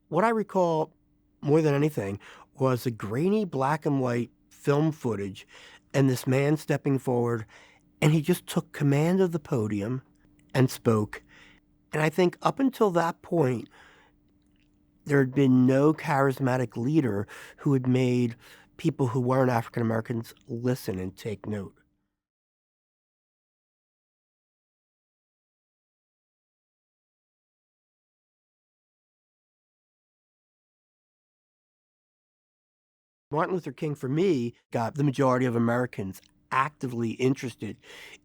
What I recall more than anything was a grainy black and white film footage and this man stepping forward, and he just took command of the podium and spoke. And I think up until that point, there had been no charismatic leader who had made people who weren't African Americans listen and take note. Martin Luther King, for me, got the majority of Americans actively interested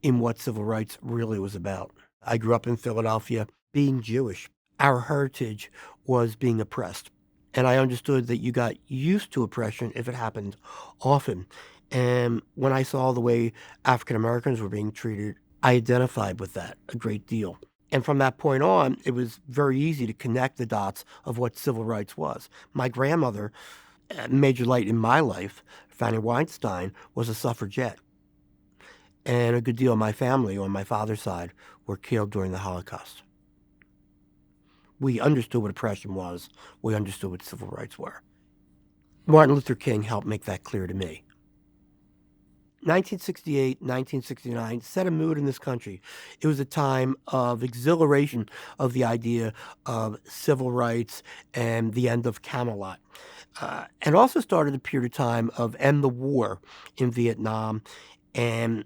in what civil rights really was about. I grew up in Philadelphia. Being Jewish, our heritage was being oppressed. And I understood that you got used to oppression if it happened often. And when I saw the way African Americans were being treated, I identified with that a great deal. And from that point on, it was very easy to connect the dots of what civil rights was. My grandmother, a major light in my life, Fanny Weinstein, was a suffragette. And a good deal of my family on my father's side were killed during the Holocaust. We understood what oppression was. We understood what civil rights were. Martin Luther King helped make that clear to me. 1968, 1969 set a mood in this country. It was a time of exhilaration of the idea of civil rights and the end of Camelot. And also started a period of time of end the war in Vietnam and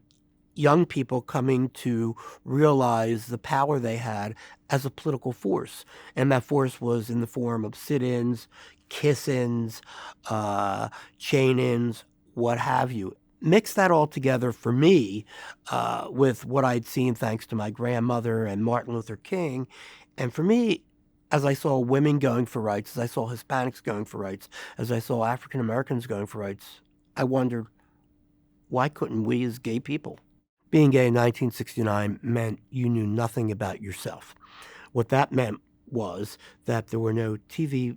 young people coming to realize the power they had as a political force. And that force was in the form of sit-ins, kiss-ins, chain-ins, what have you. Mix that all together for me with what I'd seen thanks to my grandmother and Martin Luther King. And for me, as I saw women going for rights, as I saw Hispanics going for rights, as I saw African Americans going for rights, I wondered, why couldn't we as gay people? Being gay in 1969 meant you knew nothing about yourself. What that meant was that there were no TV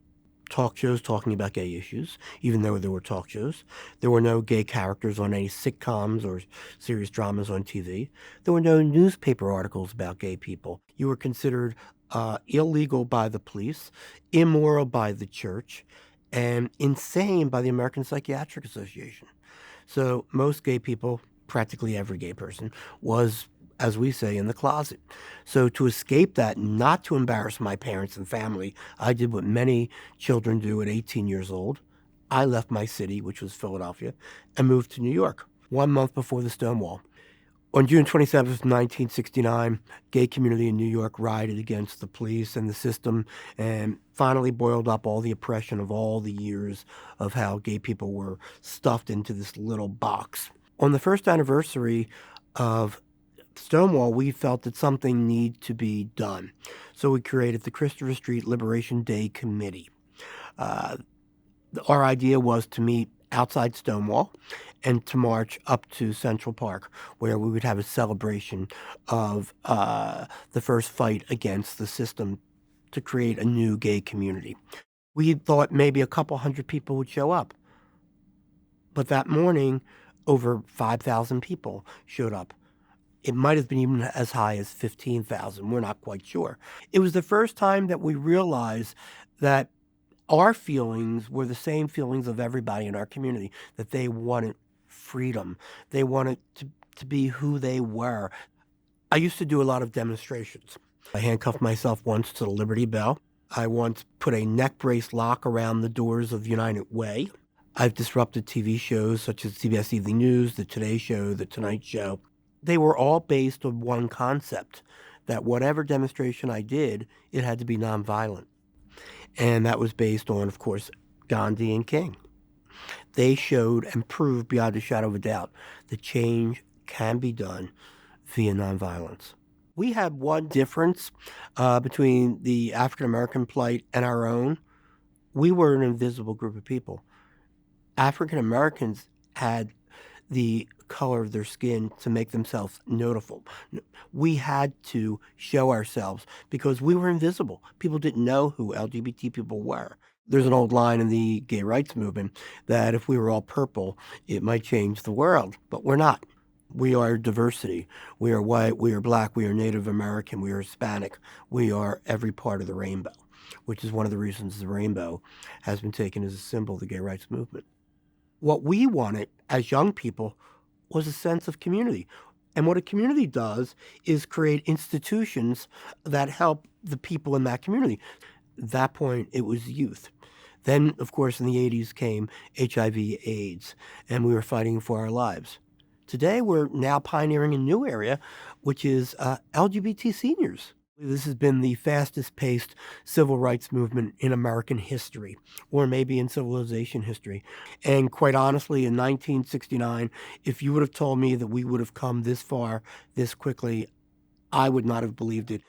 talk shows talking about gay issues, even though there were talk shows. There were no gay characters on any sitcoms or serious dramas on TV. There were no newspaper articles about gay people. You were considered illegal by the police, immoral by the church, and insane by the American Psychiatric Association. So most gay people, practically every gay person, was, as we say, in the closet. So to escape that, not to embarrass my parents and family, I did what many children do at 18 years old. I left my city, which was Philadelphia, and moved to New York 1 month before the Stonewall. On June 27th, 1969, gay community in New York rioted against the police and the system and finally boiled up all the oppression of all the years of how gay people were stuffed into this little box. On the first anniversary of Stonewall, we felt that something needed to be done. So we created the Christopher Street Liberation Day Committee. Uh, our idea was to meet outside Stonewall and to march up to Central Park, where we would have a celebration of the first fight against the system to create a new gay community. We thought maybe a couple hundred people would show up. But that morning, over 5,000 people showed up. It might have been even as high as 15,000. We're not quite sure. It was the first time that we realized that our feelings were the same feelings of everybody in our community, that they wanted freedom. They wanted to be who they were. I used to do a lot of demonstrations. I handcuffed myself once to the Liberty Bell. I once put a neck brace lock around the doors of United Way. I've disrupted TV shows such as CBS Evening News, The Today Show, The Tonight Show. They were all based on one concept, that whatever demonstration I did, it had to be nonviolent. And that was based on, of course, Gandhi and King. They showed and proved beyond a shadow of a doubt that change can be done via nonviolence. We had one difference between the African American plight and our own. We were an invisible group of people. African Americans had the color of their skin to make themselves noticeable. We had to show ourselves because we were invisible. People didn't know who LGBT people were. There's an old line in the gay rights movement that if we were all purple, it might change the world, but we're not. We are diversity. We are white, we are black, we are Native American, we are Hispanic, we are every part of the rainbow. which is one of the reasons the rainbow has been taken as a symbol of the gay rights movement. What we wanted as young people was a sense of community. And what a community does is create institutions that help the people in that community. At that point, it was youth. Then, of course, in the 80s came HIV, AIDS, and we were fighting for our lives. Today, we're now pioneering a new area, which is LGBT seniors. This has been the fastest paced civil rights movement in American history, or maybe in civilization history. And quite honestly, in 1969, if you would have told me that we would have come this far this quickly, I would not have believed it.